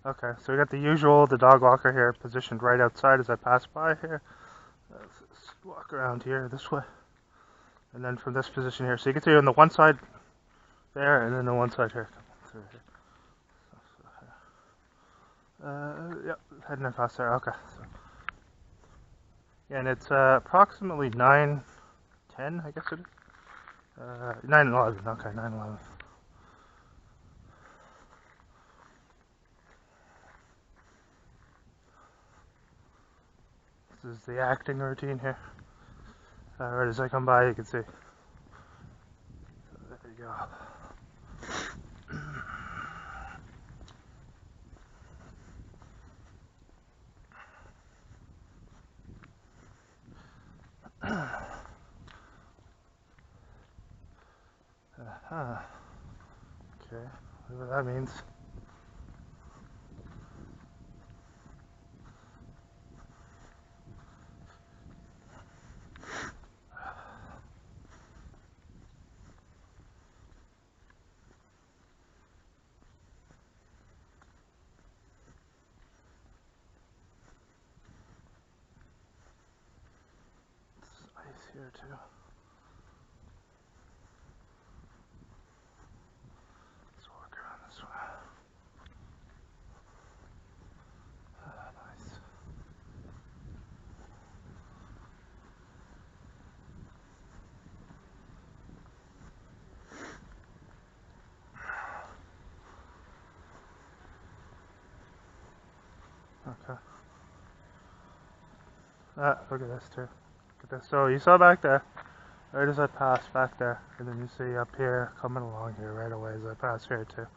Okay, so we got the usual, the dog walker here positioned right outside as I pass by here. Let's walk around here this way. And then from this position here, so you can see on the one side there, and then the one side here. Through here. Yep, heading across there. Okay. So, yeah, and it's approximately 9:10, I guess it is. 9:11. Okay, 9:11. This is the acting routine here. Right as I come by, you can see. So there you go. Okay, whatever that means. There's ice here too. Let's walk around this way. Nice. Okay. Look at this too. Look at this. So you saw back there, right as I pass back there, and then you see up here, coming along here right away as I pass here too.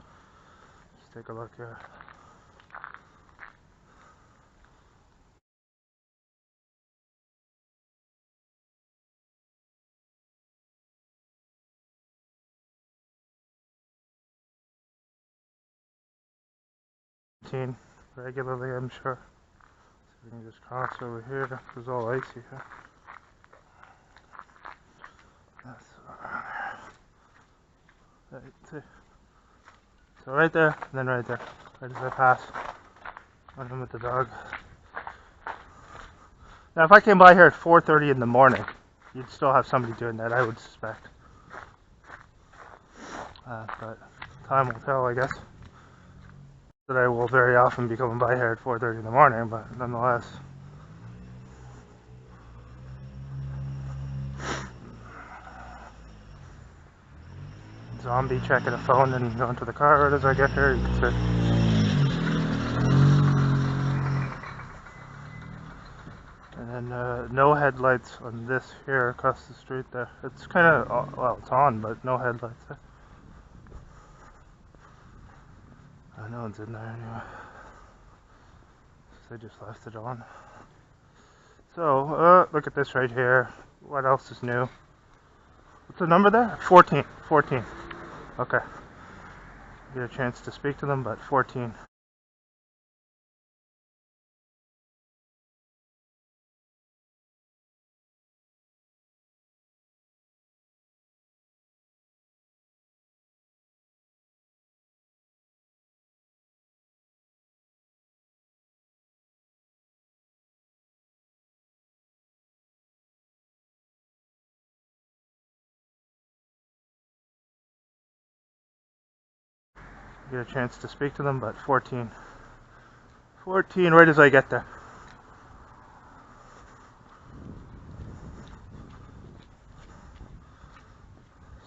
Just take a look here. Regularly, I'm sure. So we can just cross over here. It's all icy here. That's right. So right there, and then right there, right as I pass. On him with the dog. Now, if I came by here at 4:30 in the morning, you'd still have somebody doing that, I would suspect. But time will tell, I guess. That I will very often be coming by here at 4:30 in the morning, but nonetheless. Zombie checking a phone and going to the car right as I get here, you can see. And then no headlights on this here across the street there. It's kind of, well, it's on, but no headlights there. No one's in there anyway. They just left it on. So, look at this right here. What else is new? What's the number there? 14. 14. Okay. Get a chance to speak to them, but 14. Get a chance to speak to them, but 14. 14 right as I get there.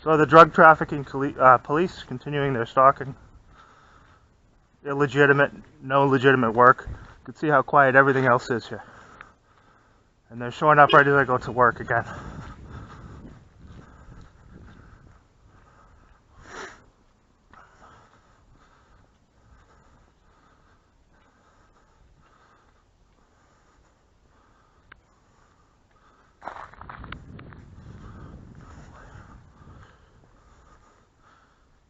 So the drug trafficking police continuing their stalking. Illegitimate, no legitimate work. You can see how quiet everything else is here. And they're showing up right as I go to work again.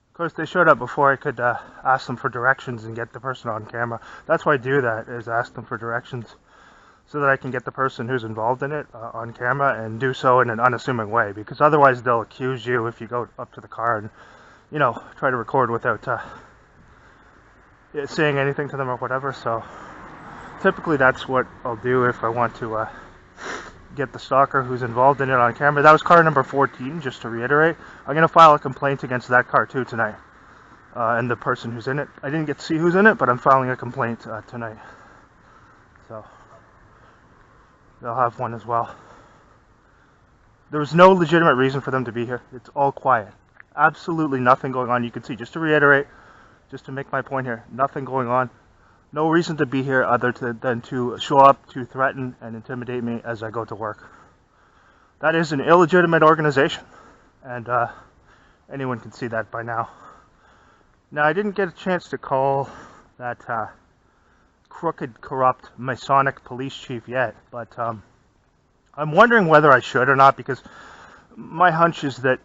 Of course, they showed up before I could ask them for directions and get the person on camera. That's why I do that, is ask them for directions so that I can get the person who's involved in it on camera and do so in an unassuming way, because otherwise they'll accuse you if you go up to the car and, you know, try to record without saying anything to them or whatever. So typically that's what I'll do if I want to get the stalker who's involved in it on camera. That was car number 14, just to reiterate. I'm going to file a complaint against that car too tonight, and the person who's in it. I didn't get to see who's in it, but I'm filing a complaint tonight. So they'll have one as well. There was no legitimate reason for them to be here. It's all quiet. Absolutely nothing going on. You can see, just to reiterate, just to make my point here, nothing going on. No reason to be here other than to show up to threaten and intimidate me as I go to work. That is an illegitimate organization, and anyone can see that by now. Now, I didn't get a chance to call that crooked, corrupt, Masonic police chief yet, but I'm wondering whether I should or not, because my hunch is that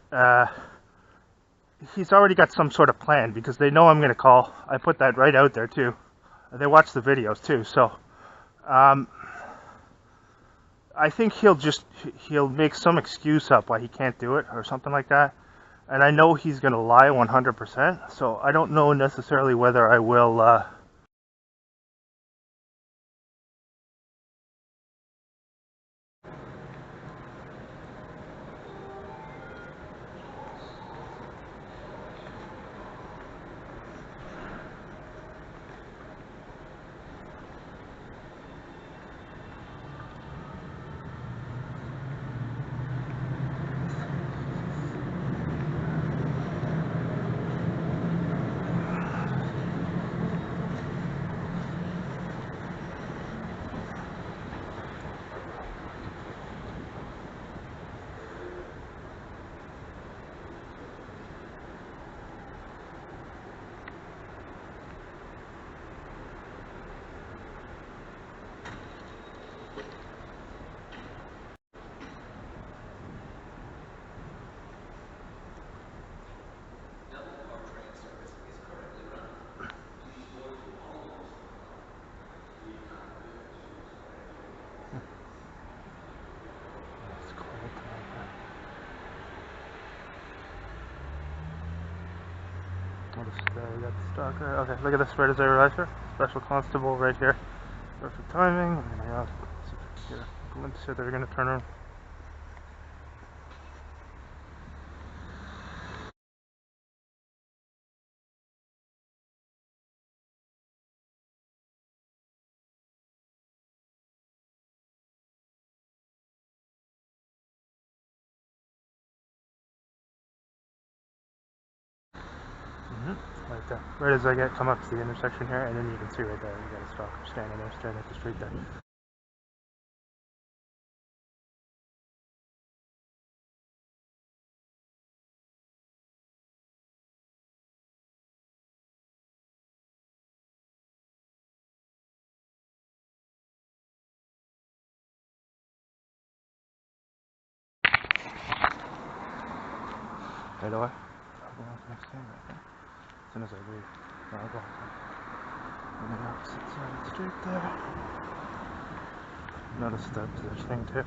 he's already got some sort of plan, because they know I'm going to call. I put that right out there too. They watch the videos too, so I think he'll make some excuse up why he can't do it or something like that. And I know he's going to lie 100%, so I don't know necessarily whether I will we got the stalker. Okay, look at this right as I arrive here. Special constable right here. Perfect timing. I'm gonna get a glimpse here. They're gonna turn around. Right there. Right as I come up to the intersection here, and then you can see right there, you got a stalker standing there, staring at the street there. Right away. Next thing right there. As soon as I leave, I'll go on the opposite side of the street there. Notice that there's thing too.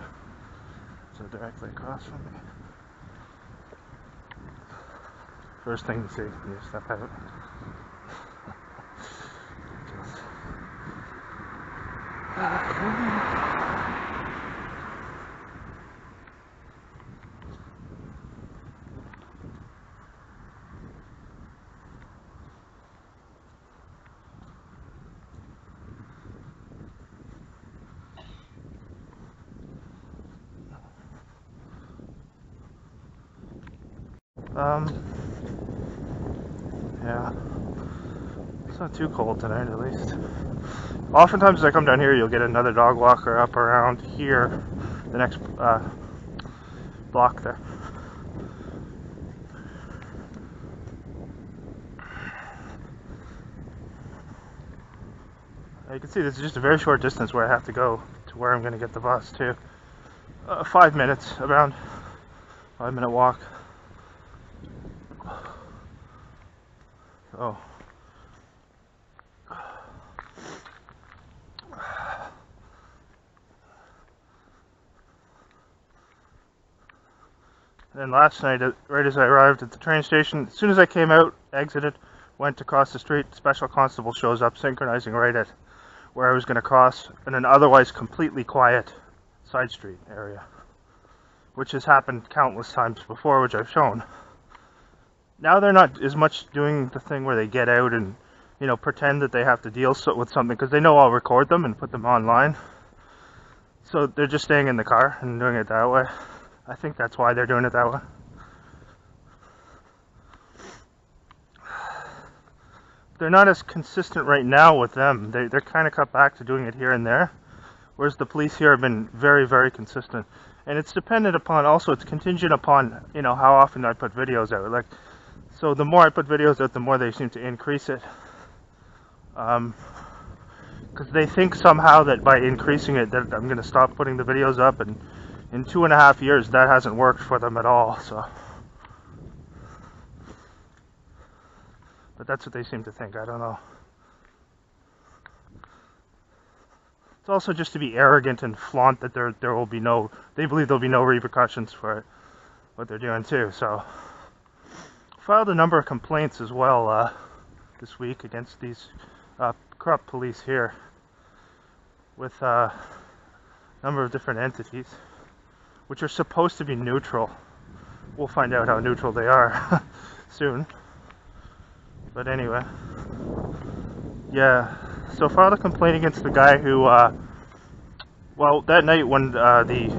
So directly across from me. First thing you see when you step out. Yeah, it's not too cold tonight, at least. Oftentimes as I come down here, you'll get another dog walker up around here, the next block there. You can see this is just a very short distance where I have to go to where I'm going to get the bus too. 5 minutes, around 5-minute walk. Oh. And then last night, right as I arrived at the train station, as soon as I came out, exited, went across the street, special constable shows up, synchronizing right at where I was going to cross in an otherwise completely quiet side street area, which has happened countless times before, which I've shown. Now they're not as much doing the thing where they get out and, you know, pretend that they have to deal with something, because they know I'll record them and put them online. So they're just staying in the car and doing it that way. I think that's why they're doing it that way. They're not as consistent right now with them. They're kind of cut back to doing it here and there, whereas the police here have been very, very consistent. And it's dependent upon, also it's contingent upon, you know, how often I put videos out. Like, so the more I put videos out, the more they seem to increase it. Because they think somehow that by increasing it that I'm going to stop putting the videos up, and in 2.5 years that hasn't worked for them at all. So, but that's what they seem to think. I don't know. It's also just to be arrogant and flaunt that there will be no, they believe there'll be no repercussions for what they're doing too. So, filed a number of complaints as well this week against these corrupt police here with a number of different entities, which are supposed to be neutral. We'll find out how neutral they are soon. But anyway, yeah, so filed a complaint against the guy who, well, that night when the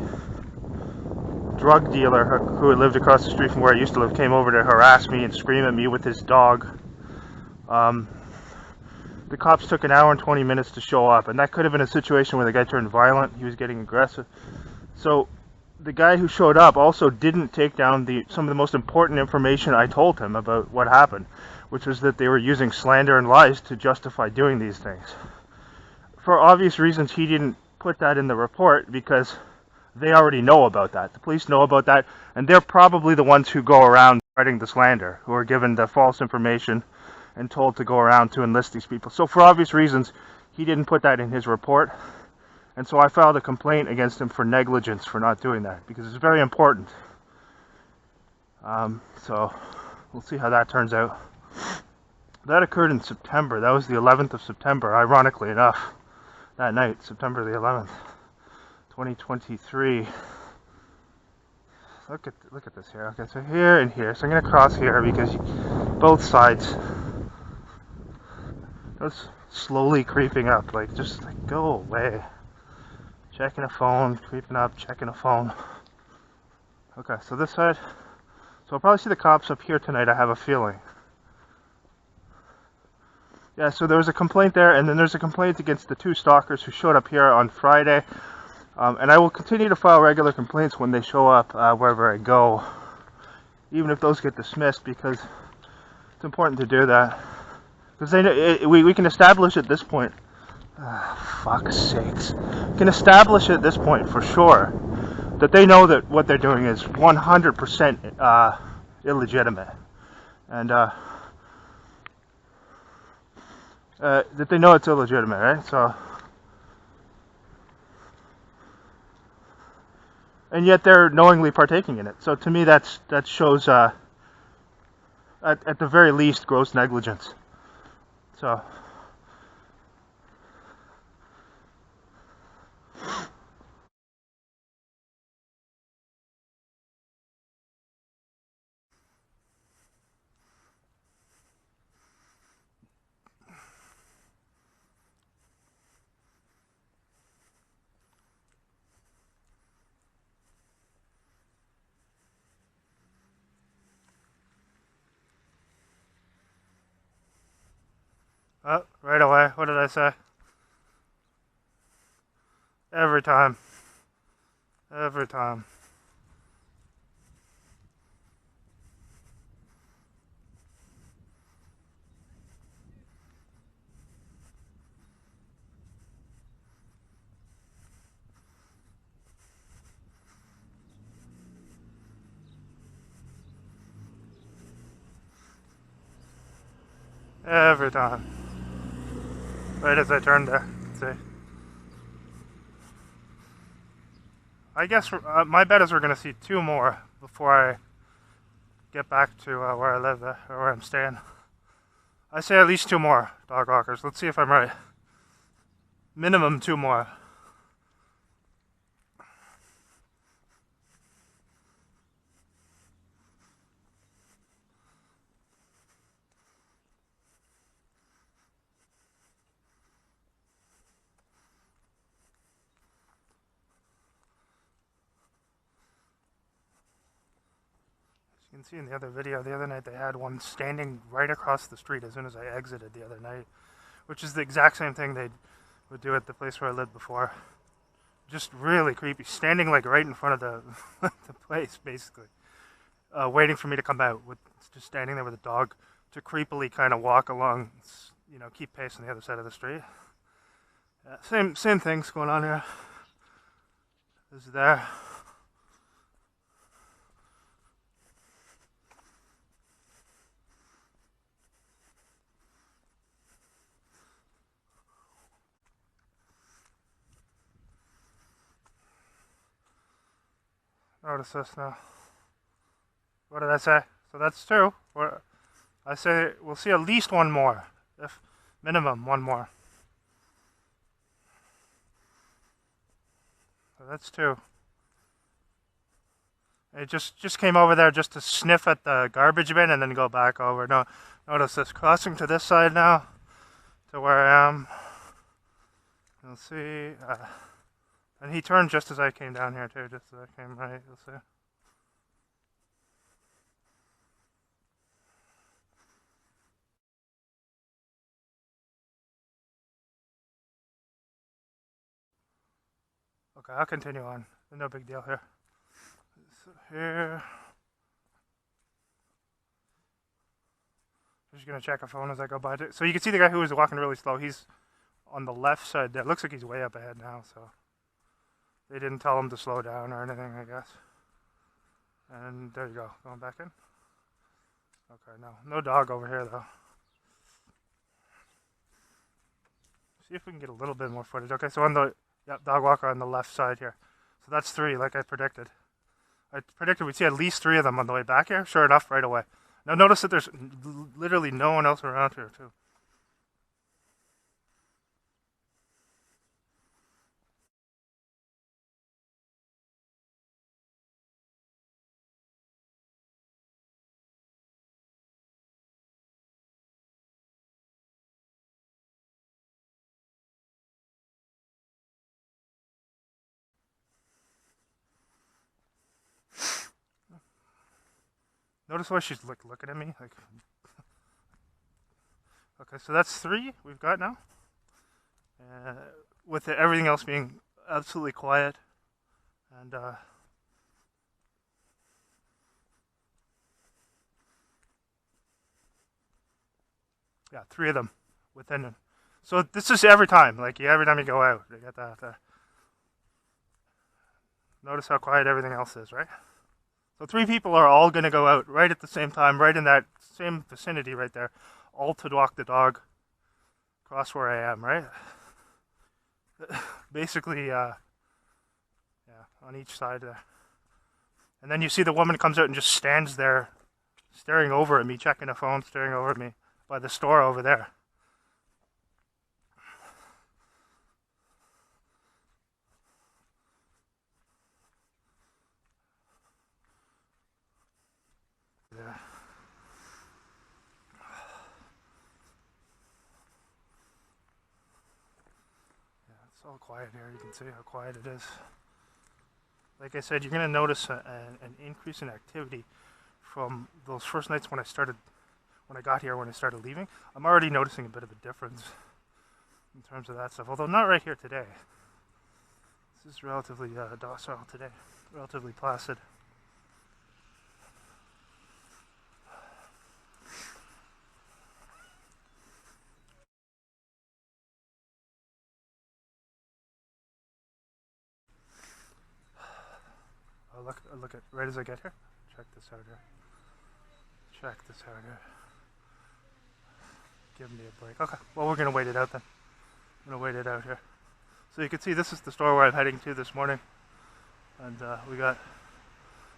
drug dealer who lived across the street from where I used to live came over to harass me and scream at me with his dog, the cops took 1 hour and 20 minutes to show up, and that could have been a situation where the guy turned violent, he was getting aggressive. So the guy who showed up also didn't take down some of the most important information I told him about what happened, which was that they were using slander and lies to justify doing these things. For obvious reasons, he didn't put that in the report because they already know about that. The police know about that, and they're probably the ones who go around spreading the slander, who are given the false information and told to go around to enlist these people. So for obvious reasons, he didn't put that in his report, and so I filed a complaint against him for negligence for not doing that, because it's very important. So we'll see how that turns out. That occurred in September. That was the 11th of September, ironically enough. That night, September the 11th, 2023. Look at this here. Okay, so here and here. So I'm going to cross here because both sides. It was slowly creeping up, like, just like, go away. Checking a phone, creeping up, checking a phone. Okay, so this side. So I'll probably see the cops up here tonight, I have a feeling. Yeah, so there was a complaint there, and then there's a complaint against the 2 stalkers who showed up here on Friday. And I will continue to file regular complaints when they show up wherever I go, even if those get dismissed, because it's important to do that. Because we can establish at this point, fuck's sakes, we can establish at this point for sure that they know that what they're doing is 100% illegitimate, and that they know it's illegitimate, right? So, and yet they're knowingly partaking in it. So to me, that shows, at the very least, gross negligence. So, oh, right away. What did I say? Every time. Every time. Every time. Right as I turned there. See? I guess my bet is we're going to see 2 more before I get back to where I live, or where I'm staying. I say at least 2 more dog walkers. Let's see if I'm right. Minimum 2 more. You can see in the other video, the other night they had one standing right across the street as soon as I exited the other night, which is the exact same thing they would do at the place where I lived before. Just really creepy, standing like right in front of the the place, basically, waiting for me to come out, with just standing there with a dog to creepily kind of walk along, you know, keep pace on the other side of the street. Same things going on here. Is there. Notice this now. What did I say? So that's 2. I say we'll see at least 1 more, if minimum 1 more. So that's 2. It just came over there just to sniff at the garbage bin and then go back over. No, notice this, crossing to this side now, to where I am. You'll see. And he turned just as I came down here too, just as I came right, you'll see. Okay, I'll continue on. No big deal here. So here. I'm just gonna check a phone as I go by. So you can see the guy who was walking really slow. He's on the left side there. Looks like he's way up ahead now, so they didn't tell him to slow down or anything, I guess. And there you go, going back in. Okay, no dog over here though. See if we can get a little bit more footage. Okay, so on the dog walker on the left side here. So that's 3, like I predicted. I predicted we'd see at least 3 of them on the way back here. Sure enough, right away. Now notice that there's literally no one else around here too. Notice why she's looking at me like. Okay, so that's 3 we've got now. With everything else being absolutely quiet, and yeah, 3 of them within. So this is every time, like every time you go out, you get that. Notice how quiet everything else is, right? So 3 people are all going to go out right at the same time, right in that same vicinity right there, all to walk the dog across where I am, right? Basically, yeah, on each side there. And then you see the woman comes out and just stands there, staring over at me, checking a phone, staring over at me by the store over there. Yeah. It's all quiet here. You can see how quiet it is. Like I said, you're going to notice an increase in activity from those first nights when I got here, when I started leaving. I'm already noticing a bit of a difference in terms of that stuff, although not right here today. This is relatively docile today, relatively placid. Look at right as I get here. Check this out here. Check this out here. Give me a break. Okay, well we're gonna wait it out then. I'm gonna wait it out here. So you can see this is the store where I'm heading to this morning, and we got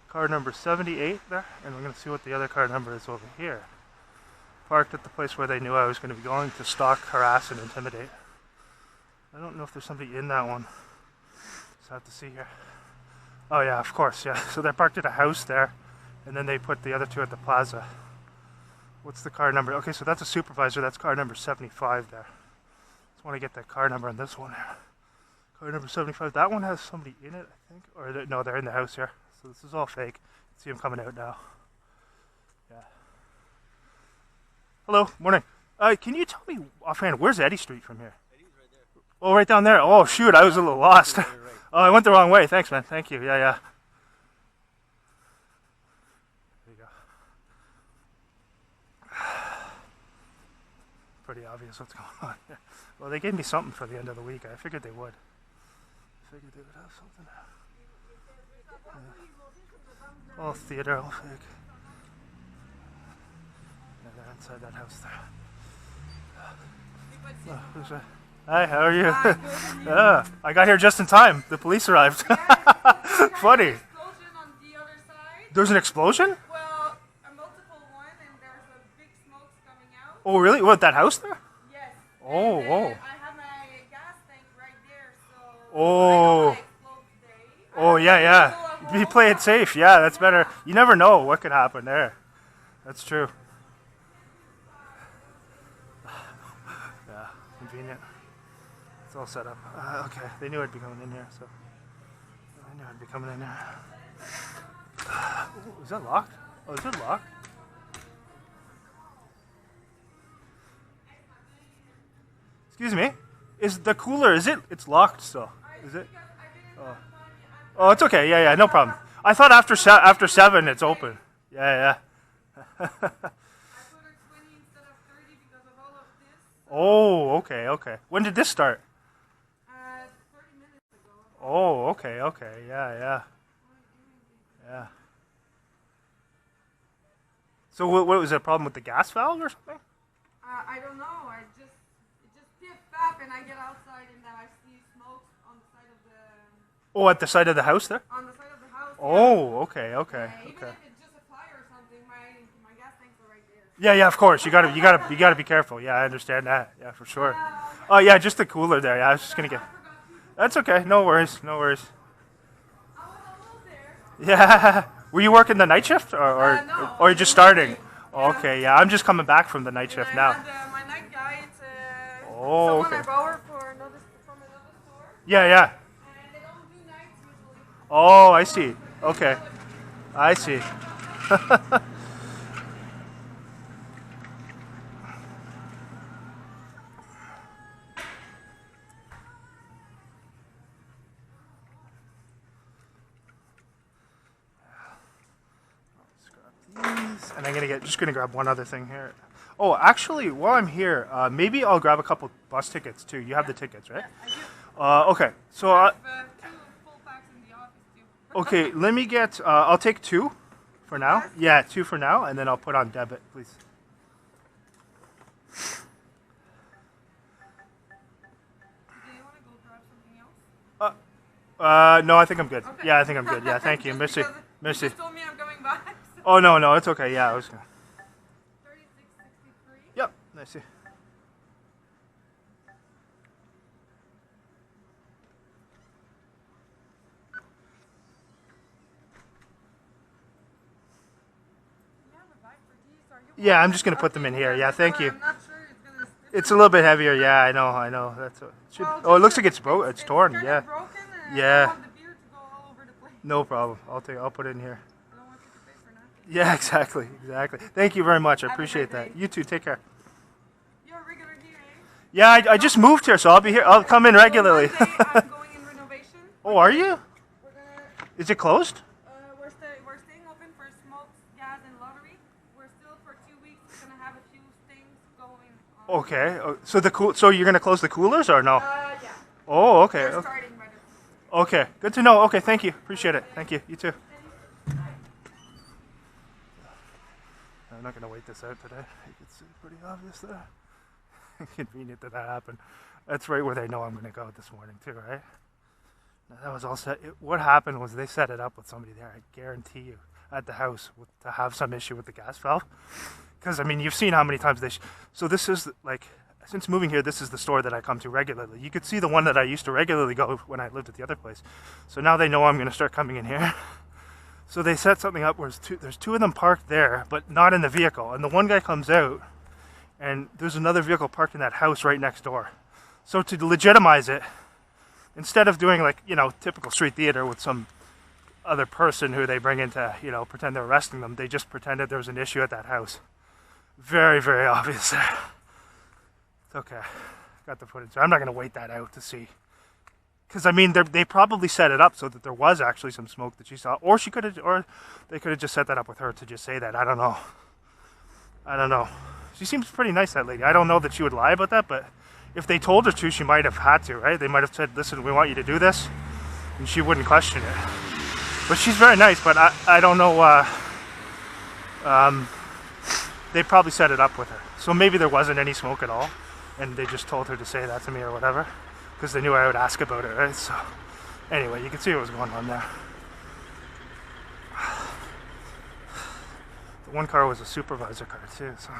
car number 78 there, and we're gonna see what the other car number is over here. parked at the place where they knew I was going to be going to stalk, harass, and intimidate. I don't know if there's somebody in that one. Just have to see here. Oh yeah, of course, yeah. So they're parked at a house there, and then they put the other two at the plaza. What's the car number? Okay, so that's a supervisor. That's car number 75 there. Just want to get that car number on this one here. Car number 75. That one has somebody in it, I think. Or no, they're in the house here. So this is all fake. See them coming out now. Yeah. Hello, morning. Can you tell me offhand, where's Eddy Street from here? Eddy's right there. Oh, right down there. Oh, shoot, I was a little lost. Right. Oh, I went the wrong way. Thanks, man. Thank you. Yeah. There you go. Pretty obvious what's going on here. Well, they gave me something for the end of the week. I figured they would. Have something. Yeah. All theater, all fake. Yeah, they're inside that house there. Oh, who's that? Hi, how are you? Hi, I got here just in time. The police arrived. Funny. Explosion on the other side. There's an explosion? Well, a multiple one, and there's a big smoke coming out. Oh, really? What, that house there? Yes. Oh, and, whoa. I have my gas tank right there, so Oh. I don't want to explode today. Oh, yeah. Be playing safe. Yeah, that's better. You never know what could happen there. That's true. Yeah, convenient. It's all set up. Okay, they knew I'd be coming in here, so I knew I'd be coming in there. Is that locked? Oh, is it locked? Excuse me. Is the cooler? Is it? It's locked still. Is it? Oh, it's okay. Yeah, no problem. I thought after 7 it's open. Yeah. I put a 20 instead of 30 because of all of this. Oh, okay. When did this start? 30 minutes ago. Oh, okay. Yeah. So what was a problem with the gas valve or something? I don't know. It just pipped up, and I get outside, and I see smoke on the side of the. Oh, at the side of the house there? On the side of the house. Oh, okay. Even if it's just a fire or something, my gas tanks are right there. Yeah, of course. You gotta be careful. Yeah, I understand that. Yeah, for sure. Oh yeah, just the cooler there. Yeah, I was just gonna get. That's okay. No worries. I was almost there. Yeah. Were you working the night shift No. or just starting? Okay, yeah. I'm just coming back from the night shift now. I had my night guy to Oh, someone okay. I borrowed from another store. Yeah. And they don't do nights usually. Oh, I see. Okay. I see. And I'm just gonna grab one other thing here. Oh, actually, while I'm here, maybe I'll grab a couple bus tickets too. You have the tickets, right? I do. Okay. So, I have 2 full packs in the office too. okay, let me get. I'll take 2 for now. Yeah, 2 for now, and then I'll put on debit, please. Do you want to go grab something else? No, I think I'm good. Okay. Yeah, I think I'm good. Yeah, thank you, Just Missy. because Missy. You just told me I'm coming back. So. Oh no, it's okay. Yeah, I was gonna. 36.63. Yep, I see. Yeah, I'm just gonna put them in here. Yeah, thank you. I'm not sure it's gonna. It's a little bit heavier. Yeah, I know. That's what. Oh, it looks like it's broke. It's torn. It's Yeah. broken, and Yeah. I want the beer to go all over the place. No problem. I'll put it in here. I don't want you to pay for nothing. Yeah, exactly. Thank you very much. I Have a appreciate great that. day. You too. Take care. You're a regular here, eh? Yeah, I just moved here, so I'll be here. I'll come in regularly. On Monday, I'm going in renovation. Oh, are you? We're gonna. Is it closed? We're staying open for smokes, gas, and lottery. We're still for 2 weeks. We're gonna have a few things going on. Okay. So you're gonna close the coolers or no? Yeah. Oh, okay. We're Okay. starting by the. Okay. Good to know. Okay, thank you. Appreciate it. Thank you. You too. I'm not gonna wait this out today. It's pretty obvious there. Convenient that happened. That's right where they know I'm gonna go this morning too, right? That was all set. What happened was they set it up with somebody there, I guarantee you, at the house to have some issue with the gas valve. Because, I mean, you've seen how many times they... So this is, like, since moving here, this is the store that I come to regularly. You could see the one that I used to regularly go when I lived at the other place. So now they know I'm going to start coming in here. So they set something up where there's two of them parked there, but not in the vehicle. And the one guy comes out, and there's another vehicle parked in that house right next door. So to legitimize it, instead of doing, like, you know, typical street theater with some other person who they bring in to, you know, pretend they're arresting them, they just pretended there was an issue at that house. Very, very obvious there. It's okay. Got the footage. I'm not going to wait that out to see. Because, I mean, they probably set it up so that there was actually some smoke that she saw. Or they could have just set that up with her to just say that. I don't know. I don't know. She seems pretty nice, that lady. I don't know that she would lie about that, but if they told her to, she might have had to, right? They might have said, listen, we want you to do this. And she wouldn't question it. But she's very nice, but I don't know. They probably set it up with her. So maybe there wasn't any smoke at all. And they just told her to say that to me or whatever. Because they knew I would ask about it, right? So anyway, you can see what was going on there. The one car was a supervisor car too, so